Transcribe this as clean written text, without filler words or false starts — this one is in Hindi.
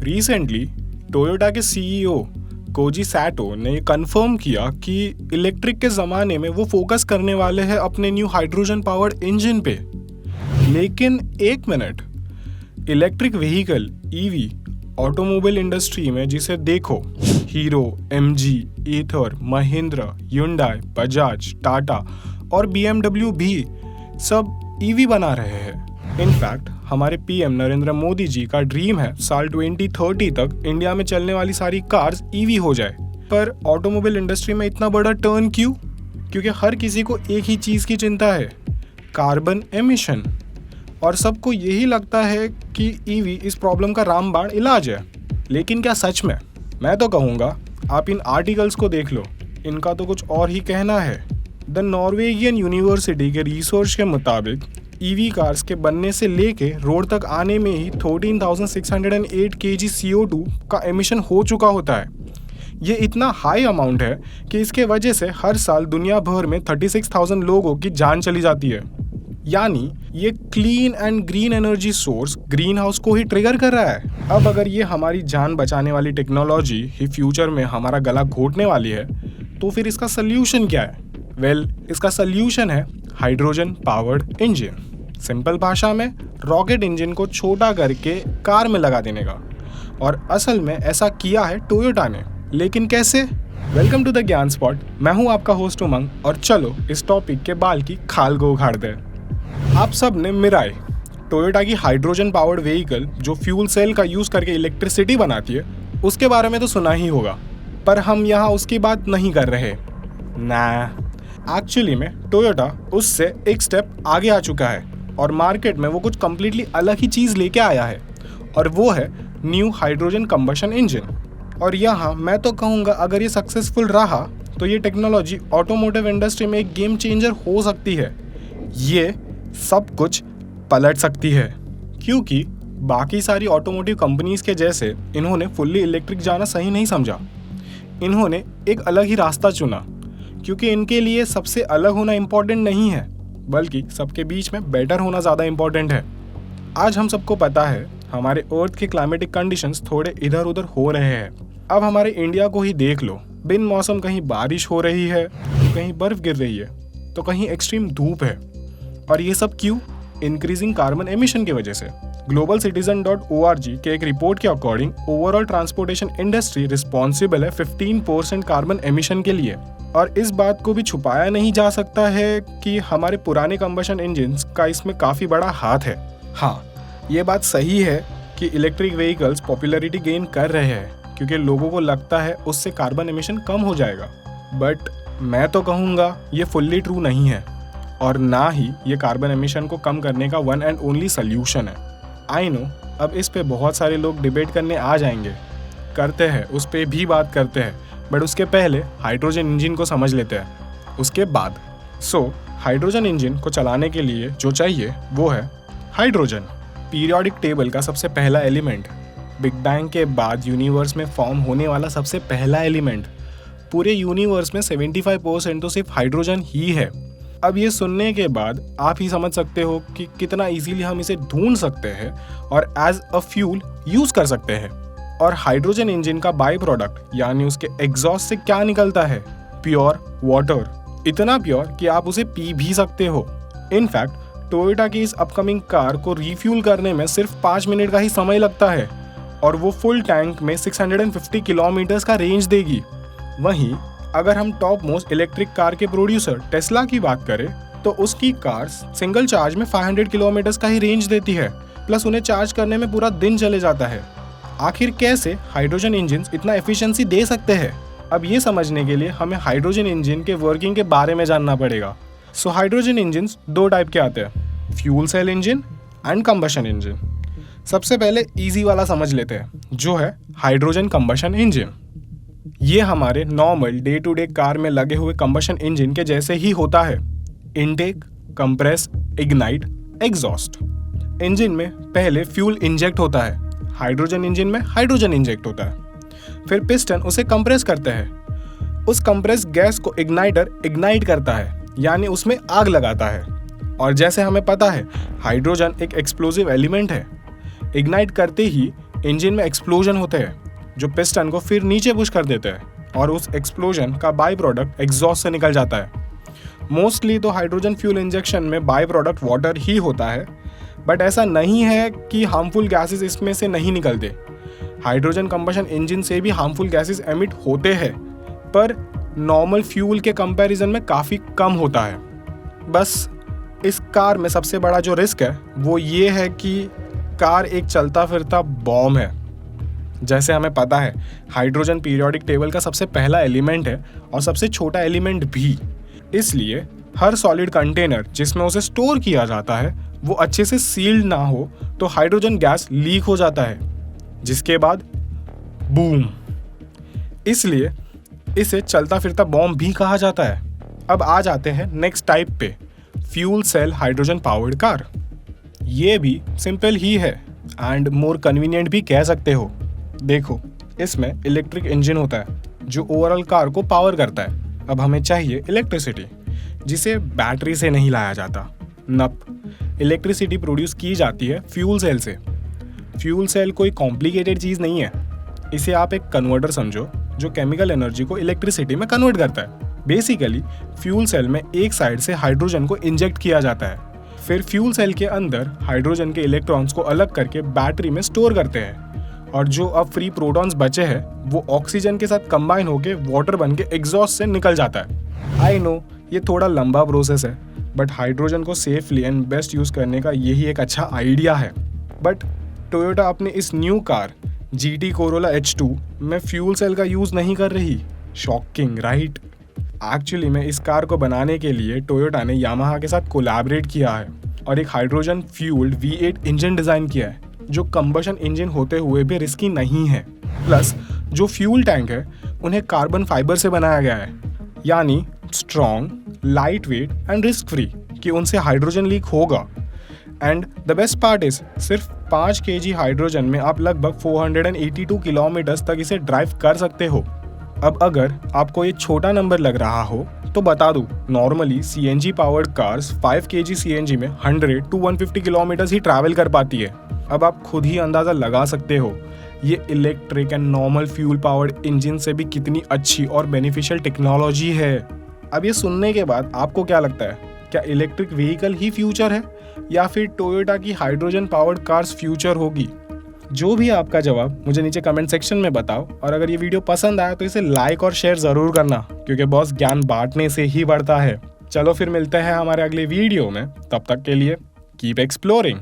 रिसेंटली टोयोटा के सीईओ कोजी सैटो ने कंफर्म किया कि इलेक्ट्रिक के ज़माने में वो फोकस करने वाले हैं अपने न्यू हाइड्रोजन पावर्ड इंजन पे। लेकिन एक minute, electric vehicle EV automobile industry में जिसे देखो hero, MG, ether, Mahindra, Hyundai, Bajaj, Tata और बीएमडब्ल्यू भी सब ईवी बना रहे हैं। इनफैक्ट हमारे पीएम नरेंद्र मोदी जी का ड्रीम है साल 2030 तक इंडिया में चलने वाली सारी कार्स ईवी हो जाए। पर ऑटोमोबाइल इंडस्ट्री में इतना बड़ा टर्न क्यों? क्योंकि हर किसी को एक ही चीज़ की चिंता है, कार्बन एमिशन। और सबको यही लगता है कि ईवी इस प्रॉब्लम का रामबाण इलाज है। लेकिन क्या सच में? मैं तो कहूँगा आप इन आर्टिकल्स को देख लो, इनका तो कुछ और ही कहना है। द नॉर्वेगियन यूनिवर्सिटी के रिसर्च के मुताबिक ईवी कार्स के बनने से लेके रोड तक आने में ही 13,608 kg CO2 का एमिशन हो चुका होता है। ये इतना हाई अमाउंट है कि इसके वजह से हर साल दुनिया भर में 36,000 लोगों की जान चली जाती है। यानी ये clean and green energy source green house को ही ट्रिगर कर रहा है। अब अगर ये हमारी जान बचाने वाली टेक्नोलॉजी ही फ्यूचर में हमारा गला घोटने वाली है, तो फिर इसका सल्यूशन क्या है? इसका सल्यूशन है हाइड्रोजन पावर्ड इंजन। सिंपल भाषा में रॉकेट इंजन को छोटा करके कार में लगा देने का। और असल में ऐसा किया है टोयोटा ने। लेकिन कैसे? वेलकम टू द ज्ञान स्पॉट। मैं हूं आपका होस्ट उमंग और चलो इस टॉपिक के बाल की खाल को उखाड़ दे। आप सब ने मिराई, टोयोटा की हाइड्रोजन पावर्ड व्हीकल जो फ्यूल सेल का यूज करके इलेक्ट्रिसिटी बनाती है, उसके बारे में तो सुना ही होगा। पर हम यहाँ उसकी बात नहीं कर रहे ना। एक्चुअली में टोयोटा उससे एक स्टेप आगे आ चुका है और मार्केट में वो कुछ कम्प्लीटली अलग ही चीज़ लेके आया है, और वो है न्यू हाइड्रोजन कंबशन इंजन। और यहाँ मैं तो कहूँगा अगर ये सक्सेसफुल रहा तो ये टेक्नोलॉजी ऑटोमोटिव इंडस्ट्री में एक गेम चेंजर हो सकती है। ये सब कुछ पलट सकती है, क्योंकि बाकी सारी ऑटोमोटिव कंपनीज के जैसे इन्होंने फुल्ली इलेक्ट्रिक जाना सही नहीं समझा। इन्होंने एक अलग ही रास्ता चुना, क्योंकि इनके लिए सबसे अलग होना इम्पोर्टेंट नहीं है, बल्कि सबके बीच में बेटर होना ज़्यादा इम्पोर्टेंट है। आज हम सबको पता है हमारे अर्थ के क्लाइमेटिक कंडीशंस थोड़े इधर उधर हो रहे हैं। अब हमारे इंडिया को ही देख लो, बिन मौसम कहीं बारिश हो रही है, कहीं बर्फ़ गिर रही है, तो कहीं एक्सट्रीम धूप है। और ये सब क्यों? इंक्रीजिंग कार्बन एमिशन की वजह से। globalcitizen.org के एक रिपोर्ट के according overall transportation industry responsible है 15% कार्बन एमिशन के लिए। और इस बात को भी छुपाया नहीं जा सकता है कि हमारे पुराने कंबशन इंजन्स का इसमें काफ़ी बड़ा हाथ है। हाँ, ये बात सही है कि इलेक्ट्रिक व्हीकल्स पॉपुलैरिटी गेन कर रहे हैं, क्योंकि लोगों को लगता है उससे कार्बन एमिशन कम हो जाएगा। बट मैं तो कहूँगा ये फुल्ली ट्रू नहीं है, और ना ही ये कार्बन एमिशन को कम करने का वन एंड ओनली सल्यूशन है। आई नो अब इस पे बहुत सारे लोग डिबेट करने आ जाएंगे, करते हैं, उस पर भी बात करते हैं, बट उसके पहले हाइड्रोजन इंजन को समझ लेते हैं, उसके बाद। हाइड्रोजन इंजन को चलाने के लिए जो चाहिए वो है हाइड्रोजन। पीरियोडिक टेबल का सबसे पहला एलिमेंट, बिग बैंग के बाद यूनिवर्स में फॉर्म होने वाला सबसे पहला एलिमेंट। पूरे यूनिवर्स में 75% तो सिर्फ हाइड्रोजन ही है। अब ये सुनने के बाद आप ही समझ सकते हो कि कितना इजीली हम इसे ढूंढ सकते हैं और एज अ फ्यूल यूज़ कर सकते हैं। और हाइड्रोजन इंजन का बाई प्रोडक्ट यानी उसके एग्जॉस्ट से क्या निकलता है? Pure water. इतना प्योर कि आप उसे पी भी सकते हो। इनफैक्ट टोयोटा की इस अपकमिंग कार को रिफ्यूल करने में सिर्फ 5 मिनट का ही समय लगता है, और वो फुल टैंक में 650 किलोमीटर्स का रेंज देगी। वहीं अगर हम टॉप मोस्ट इलेक्ट्रिक कार के प्रोड्यूसर टेस्ला की बात करें, तो उसकी कार्स सिंगल चार्ज में 500 किलोमीटर्स का ही रेंज देती है, प्लस उन्हें चार्ज करने में पूरा दिन चले जाता है। आखिर कैसे हाइड्रोजन इंजन इतना एफिशिएंसी दे सकते हैं? अब ये समझने के लिए हमें हाइड्रोजन इंजन के वर्किंग के बारे में जानना पड़ेगा। हाइड्रोजन इंजन 2 टाइप के आते हैं, fuel cell engine and combustion engine. सबसे पहले इजी वाला समझ लेते हैं, जो है हाइड्रोजन कंबशन इंजन। ये हमारे normal day to day car में लगे हुए कंबशन इंजन के जैसे ही होता है। Intake, compress, ignite, exhaust. Engine में पहले फ्यूल इंजेक्ट होता है, हाइड्रोजन इंजन में हाइड्रोजन इंजेक्ट होता है। फिर पिस्टन उसे कंप्रेस करते हैं। उस कंप्रेस गैस को इग्नाइटर इग्नाइट करता है, यानी उसमें आग लगाता है। और जैसे हमें पता है हाइड्रोजन एक एक्सप्लोसिव एलिमेंट है। इग्नाइट करते ही इंजन में एक्सप्लोजन होते हैं जो पिस्टन को फिर नीचे पुश कर देते हैं और उस एक्सप्लोजन का बाई प्रोडक्ट एग्जॉस्ट से निकल जाता है। मोस्टली तो हाइड्रोजन फ्यूल इंजेक्शन में बाई प्रोडक्ट वाटर ही होता है, बट ऐसा नहीं है कि हार्मफुल गैसेस इसमें से नहीं निकलते। हाइड्रोजन कंबशन इंजन से भी हार्मफुल गैसेस एमिट होते हैं, पर नॉर्मल फ्यूल के कंपैरिजन में काफ़ी कम होता है। बस इस कार में सबसे बड़ा जो रिस्क है वो ये है कि कार एक चलता फिरता बॉम्ब है। जैसे हमें पता है हाइड्रोजन पीरियोडिक टेबल का सबसे पहला एलिमेंट है और सबसे छोटा एलिमेंट भी, इसलिए हर सॉलिड कंटेनर जिसमें उसे स्टोर किया जाता है वो अच्छे से सील्ड ना हो तो हाइड्रोजन गैस लीक हो जाता है, जिसके बाद बूम। इसलिए इसे चलता फिरता बॉम्ब भी कहा जाता है। अब आ जाते हैं नेक्स्ट टाइप पे, fuel cell hydrogen powered car. ये भी सिंपल ही है एंड मोर कन्वीनियंट भी कह सकते हो। देखो, इसमें इलेक्ट्रिक इंजन होता है जो ओवरऑल कार को पावर करता है। अब हमें चाहिए इलेक्ट्रिसिटी, जिसे बैटरी से नहीं लाया जाता। इलेक्ट्रिसिटी प्रोड्यूस की जाती है फ्यूल सेल से। फ्यूल सेल कोई कॉम्प्लिकेटेड चीज़ नहीं है, इसे आप एक कन्वर्टर समझो जो केमिकल एनर्जी को इलेक्ट्रिसिटी में कन्वर्ट करता है। बेसिकली फ्यूल सेल में एक साइड से हाइड्रोजन को इंजेक्ट किया जाता है, फिर फ्यूल सेल के अंदर हाइड्रोजन के इलेक्ट्रॉन्स को अलग करके बैटरी में स्टोर करते हैं, और जो अब फ्री प्रोटॉन्स बचे हैं वो ऑक्सीजन के साथ कंबाइन होकर वाटर बन के एग्जॉस्ट से निकल जाता है। आई नो ये थोड़ा लंबा प्रोसेस है, बट हाइड्रोजन को सेफली एंड बेस्ट यूज़ करने का यही एक अच्छा आइडिया है। बट टोयोटा अपनी इस new car GT Corolla H2 में फ्यूल सेल का यूज़ नहीं कर रही। Shocking right? एक्चुअली में इस कार को बनाने के लिए टोयोटा ने यामाहा के साथ कोलैबोरेट किया है और एक hydrogen fuelled V8 engine design किया है जो कंबशन इंजन होते हुए भी रिस्की नहीं है। प्लस जो फ्यूल टैंक है उन्हें कार्बन फाइबर से बनाया गया है, यानी strong, light weight and risk free कि उनसे हाइड्रोजन लीक होगा। And the best part is सिर्फ 5 kg हाइड्रोजन में आप लगभग 482 किलोमीटर्स तक इसे ड्राइव कर सकते हो। अब अगर आपको ये छोटा नंबर लग रहा हो तो बता दूं, normally CNG powered cars 5 kg CNG में 100 to 150 किलोमीटर्स ही ट्रैवल कर पाती है। अब आप खुद ही अंदाज़ा लगा सकते हो ये electric and normal fuel powered engine से भी कितनी अच्छी और बेनिफिशियल टेक्नोलॉजी है। अब ये सुनने के बाद आपको क्या लगता है, क्या इलेक्ट्रिक व्हीकल ही फ्यूचर है या फिर टोयोटा की हाइड्रोजन पावर्ड कार्स फ्यूचर होगी? जो भी आपका जवाब मुझे नीचे कमेंट सेक्शन में बताओ, और अगर ये वीडियो पसंद आया तो इसे लाइक और शेयर ज़रूर करना, क्योंकि बॉस ज्ञान बांटने से ही बढ़ता है। चलो फिर मिलते हैं हमारे अगले वीडियो में, तब तक के लिए कीप एक्सप्लोरिंग।